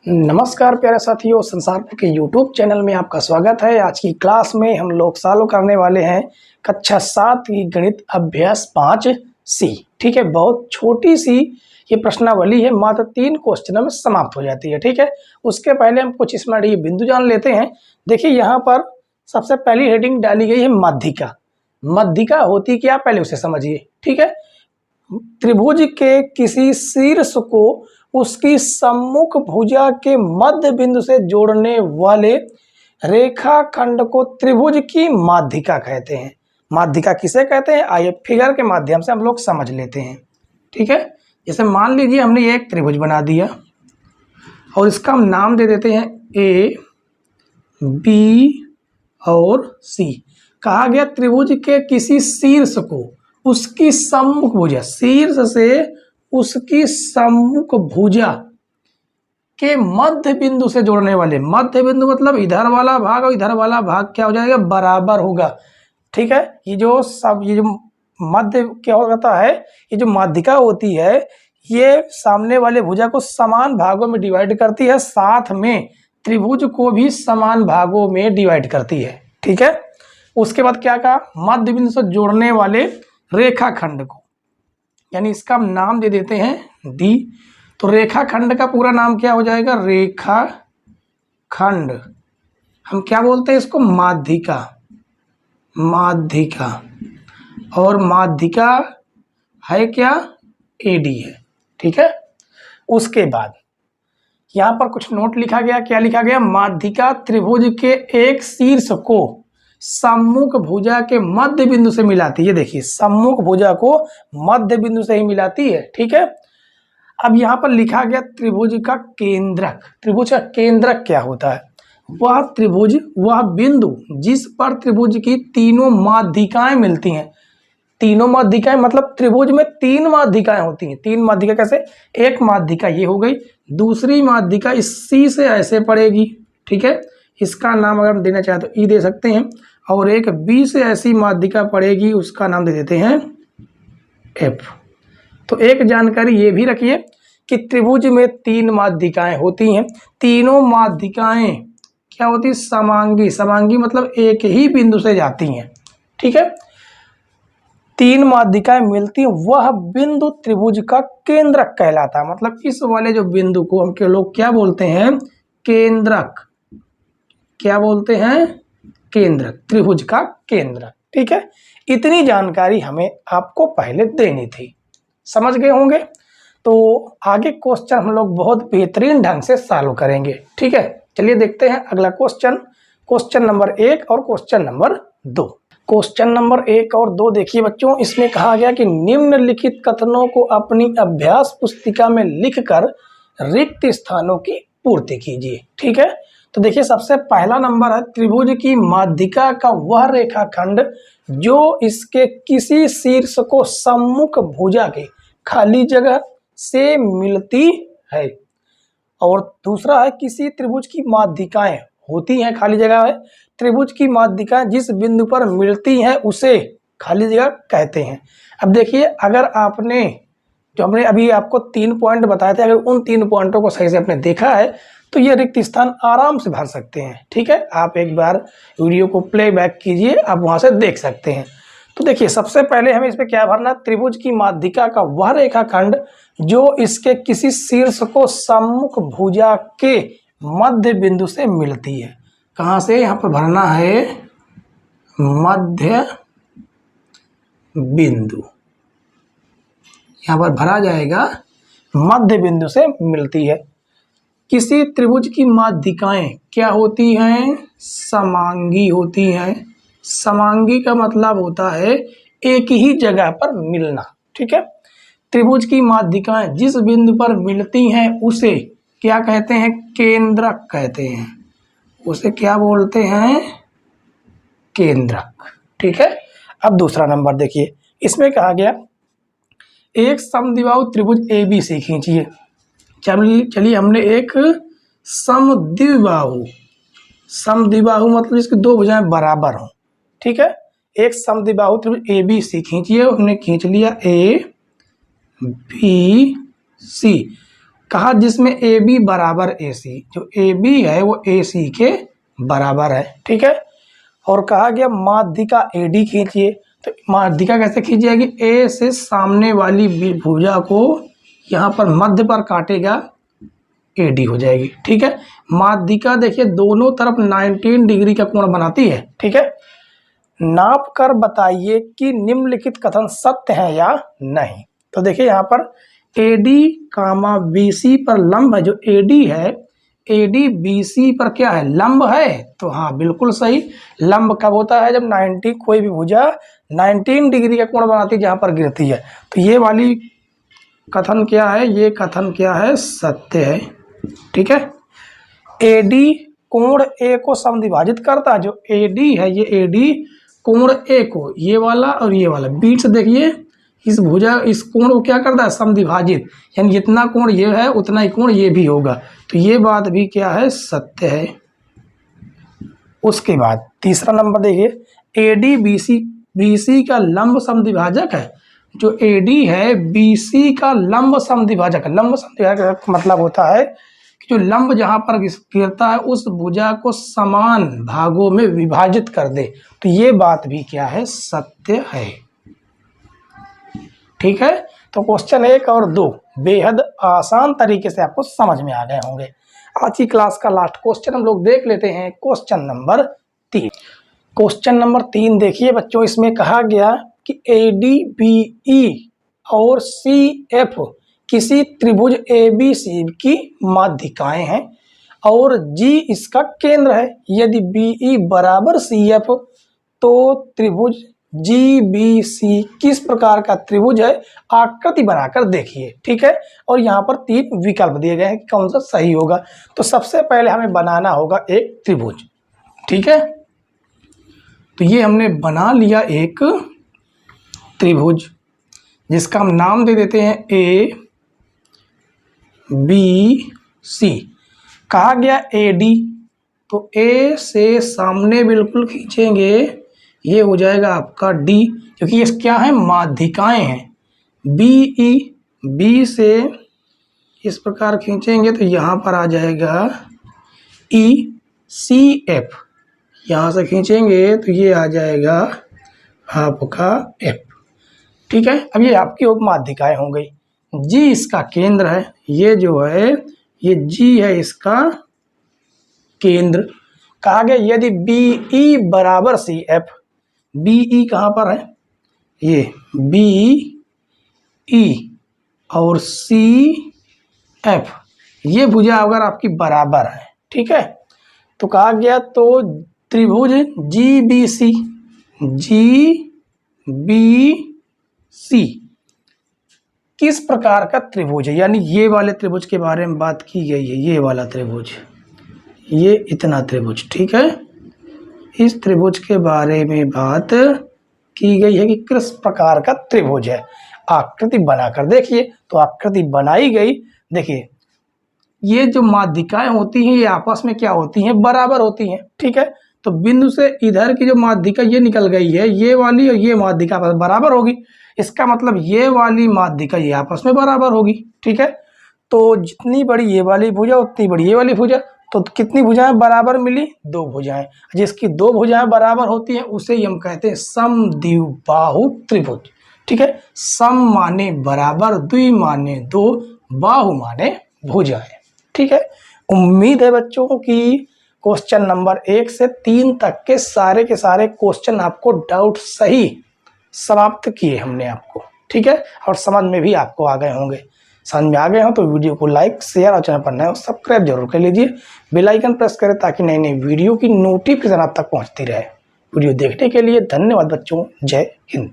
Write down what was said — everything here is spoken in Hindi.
नमस्कार प्यारे साथियों, संसार के यूट्यूब चैनल में आपका स्वागत है। आज की क्लास में हम लोग चालू करने वाले हैं कक्षा 7 की गणित अभ्यास 5C। ठीक है, बहुत छोटी सी ये प्रश्नावली है, मात्र 3 क्वेश्चनों में समाप्त हो जाती है। ठीक है, उसके पहले हम कुछ इसमें ये बिंदु जान लेते हैं। देखिए यहाँ पर सबसे पहली हेडिंग डाली गई है माध्यिका। माध्यिका होती क्या, पहले उसे समझिए। ठीक है, त्रिभुज के किसी शीर्ष को उसकी सम्मुख भुजा के मध्य बिंदु से जोड़ने वाले रेखाखंड को त्रिभुज की माध्यिका कहते हैं। माध्यिका किसे कहते हैं, आइए फिगर के माध्यम से हम लोग समझ लेते हैं। ठीक है, जैसे मान लीजिए हमने ये एक त्रिभुज बना दिया और इसका हम नाम दे देते हैं ए, बी और सी। कहा गया त्रिभुज के किसी शीर्ष को उसकी सम्मुख भुजा, शीर्ष से उसकी सम्मुख भुजा के मध्य बिंदु से जोड़ने वाले, मध्य बिंदु मतलब इधर वाला भाग और इधर वाला भाग क्या हो जाएगा, बराबर होगा। ठीक है, ये जो मध्य क्या होता है, ये जो माध्यिका होती है ये सामने वाले भुजा को समान भागों में डिवाइड करती है, साथ में त्रिभुज को भी समान भागों में डिवाइड करती है। ठीक है, उसके बाद क्या कहा, मध्य बिंदु से जोड़ने वाले रेखाखंड को, यानी इसका हम नाम दे देते हैं डी। तो रेखाखंड का पूरा नाम क्या हो जाएगा, रेखाखंड। हम क्या बोलते हैं इसको, माध्यिका। माध्यिका और माध्यिका है क्या, एडी है। ठीक है, उसके बाद यहाँ पर कुछ नोट लिखा गया। क्या लिखा गया, माध्यिका त्रिभुज के एक शीर्ष को सम्मुख भुजा के मध्य बिंदु से मिलाती है। ये देखिए, सम्मुख भुजा को मध्य बिंदु से ही मिलाती है। ठीक है, अब यहाँ पर लिखा गया त्रिभुज का केंद्रक। त्रिभुज का केंद्रक क्या होता है, वह त्रिभुज, वह बिंदु जिस पर त्रिभुज की तीनों माध्यिकाएं मिलती हैं। तीनों माध्यिकाएं मतलब त्रिभुज में 3 माध्यिकाएं होती हैं। 3 माध्यिका कैसे, एक माध्यिका ये हो गई, दूसरी माध्यिका इस सी से ऐसे पड़ेगी। ठीक है, इसका नाम अगर हम देना चाहें तो ई दे सकते हैं, और एक बी से ऐसी माध्यिका पड़ेगी, उसका नाम दे देते हैं एफ। तो एक जानकारी ये भी रखिए कि त्रिभुज में 3 माध्यिकाएं होती हैं। तीनों माध्यिकाएं क्या होती है, समांगी। समांगी मतलब एक ही बिंदु से जाती हैं। ठीक है, 3 माध्यिकाएं मिलती हैं, वह बिंदु त्रिभुज का केंद्रक कहलाता है। मतलब इस वाले जो बिंदु को हम के लोग क्या बोलते हैं, केंद्रक। क्या बोलते हैं, केंद्रक, त्रिभुज का केंद्रक। ठीक है, इतनी जानकारी हमें आपको पहले देनी थी, समझ गए होंगे। तो आगे क्वेश्चन हम लोग बहुत बेहतरीन ढंग से सॉल्व करेंगे। ठीक है, चलिए देखते हैं अगला क्वेश्चन, क्वेश्चन नंबर 1 और क्वेश्चन नंबर 2। क्वेश्चन नंबर 1 और 2 देखिए बच्चों, इसमें कहा गया कि निम्नलिखित कथनों को अपनी अभ्यास पुस्तिका में लिखकर रिक्त स्थानों की पूर्ति कीजिए। ठीक है, तो देखिए सबसे पहला नंबर है, त्रिभुज की माध्यिका का वह रेखाखंड जो इसके किसी शीर्ष को सम्मुख भुजा के खाली जगह से मिलती है। और दूसरा है, किसी त्रिभुज की माध्यिकाएं होती हैं, खाली जगह है, त्रिभुज की माध्यिकाएं जिस बिंदु पर मिलती हैं उसे खाली जगह कहते हैं। अब देखिए, अगर आपने जो हमने अभी आपको 3 पॉइंट बताए थे, अगर उन 3 पॉइंटों को सही से आपने देखा है तो ये रिक्त स्थान आराम से भर सकते हैं। ठीक है, आप एक बार वीडियो को प्लेबैक कीजिए, आप वहां से देख सकते हैं। तो देखिए सबसे पहले हमें इस पे क्या भरना, त्रिभुज की माध्यिका का वह रेखाखंड जो इसके किसी शीर्ष को सम्मुख भुजा के मध्य बिंदु से मिलती है। कहाँ से, यहाँ पर भरना है मध्य बिंदु, यहाँ पर भरा जाएगा मध्य बिंदु से मिलती है। किसी त्रिभुज की माध्यिकाएं क्या होती हैं, समांगी होती हैं। समांगी का मतलब होता है एक ही जगह पर मिलना। ठीक है, त्रिभुज की माध्यिकाएं जिस बिंदु पर मिलती हैं उसे क्या कहते हैं, केंद्रक कहते हैं। उसे क्या बोलते हैं, केंद्रक। ठीक है, अब दूसरा नंबर देखिए, इसमें कहा गया एक समद्विबाहु त्रिभुज ABC खींचिए। चलिए हमने एक समद्विबाहु, समद्विबाहु मतलब इसकी 2 भुजाएं बराबर हों। ठीक है, एक समद्विबाहु त्रिभुज ABC खींचिए। हमने खींच लिया ABC। कहा जिसमें ए बी बराबर ए सी, जो ए बी है वो ए सी के बराबर है, ठीक है। और कहा गया माध्यिका ए डी खींचिए, तो माध्यिका कैसे खींची जाएगी, ए से सामने वाली भुजा को यहाँ पर मध्य पर काटेगा, ए डी हो जाएगी, ठीक है। माध्यिका देखिए दोनों तरफ 19 डिग्री का कोण बनाती है, ठीक है। नाप कर बताइए कि निम्नलिखित कथन सत्य है या नहीं। तो देखिए यहाँ पर AD कामा BC पर लंब है, जो AD है AD BC पर क्या है, लंब है। तो हाँ बिल्कुल सही, लंब कब होता है, जब 90 कोई भी भुजा 19 डिग्री का कोण बनाती है जहाँ पर गिरती है। तो ये वाली कथन क्या है, ये कथन क्या है, सत्य है, ठीक है। AD कोण A को समद्विभाजित करता है, जो AD है ये AD कोण A को, ये वाला और ये वाला बीच से देखिए इस भुजा इस कोण को क्या करता है, समद्विभाजित, यानी जितना कोण ये है उतना ही कोण ये भी होगा। तो ये बात भी क्या है, सत्य है। उसके बाद तीसरा नंबर देखिए, AD BC का लंब समद्विभाजक है, जो AD है BC का लंब समद्विभाजक है। लंब समद्विभाजक का मतलब होता है कि जो लंब जहां पर गिरता है उस भुजा को समान भागों में विभाजित कर दे। तो ये बात भी क्या है, सत्य है, ठीक है। तो क्वेश्चन 1 और 2 बेहद आसान तरीके से आपको समझ में आ गए होंगे। आज की क्लास का लास्ट क्वेश्चन हम लोग देख लेते हैं, क्वेश्चन नंबर 3। क्वेश्चन नंबर 3 देखिए बच्चों, इसमें कहा गया कि ADBE और CF किसी त्रिभुज ABC की माध्यिकाएं हैं और G इसका केंद्र है। यदि BE बराबर CF तो त्रिभुज GBC किस प्रकार का त्रिभुज है, आकृति बनाकर देखिए, ठीक है। और यहाँ पर 3 विकल्प दिए गए हैं कि कौन सा सही होगा। तो सबसे पहले हमें बनाना होगा एक त्रिभुज, ठीक है। तो ये हमने बना लिया एक त्रिभुज जिसका हम नाम दे देते हैं ABC। कहा गया AD, तो A से सामने बिल्कुल खींचेंगे, ये हो जाएगा आपका D, क्योंकि ये क्या है, माध्यिकाएं हैं। BE, B से इस प्रकार खींचेंगे तो यहाँ पर आ जाएगा ECF, यहाँ से खींचेंगे तो ये आ जाएगा आपका F, ठीक है। अब ये आपकी माध्यिकाएं हो गई। G इसका केंद्र है, ये जो है ये G है इसका केंद्र। कहा गया यदि BE बराबर CF, BE कहाँ पर है, ये BE और CF ये भुजा अगर आपकी बराबर है, ठीक है। तो कहा गया तो त्रिभुज GBC किस प्रकार का त्रिभुज है, यानी ये वाले त्रिभुज के बारे में बात की गई है। ये वाला त्रिभुज, ये इतना त्रिभुज, ठीक है। इस त्रिभुज के बारे में बात की गई है कि किस प्रकार का त्रिभुज है, आकृति बनाकर देखिए। तो आकृति बनाई गई, देखिए ये जो माध्यिकाएं होती हैं ये आपस में क्या होती हैं, बराबर होती हैं, ठीक है। तो बिंदु से इधर की जो माध्यिका ये निकल गई है, ये वाली और ये माध्यिका बराबर होगी। इसका मतलब ये वाली माध्यिका ये आपस में बराबर होगी, ठीक है। तो जितनी बड़ी ये वाली भुजा उतनी बड़ी ये वाली भुजा, तो कितनी भुजाएं बराबर मिली, 2 भुजाएं। जिसकी 2 भुजाएं बराबर होती हैं उसे ही हम कहते हैं समद्विबाहु त्रिभुज, ठीक है। सम माने बराबर, द्वि माने 2, बाहु माने भुजाएं, ठीक है। उम्मीद है बच्चों की क्वेश्चन नंबर 1 से 3 तक के सारे क्वेश्चन आपको डाउट सही समाप्त किए हमने आपको, ठीक है। और समझ में भी आपको आ गए होंगे। समझ में आ गए हो तो वीडियो को लाइक, शेयर और चैनल पर नए हो सब्सक्राइब जरूर कर लीजिए। बेल आइकन प्रेस करें ताकि नई नई वीडियो की नोटिफिकेशन आप तक पहुंचती रहे। वीडियो देखने के लिए धन्यवाद बच्चों, जय हिंद।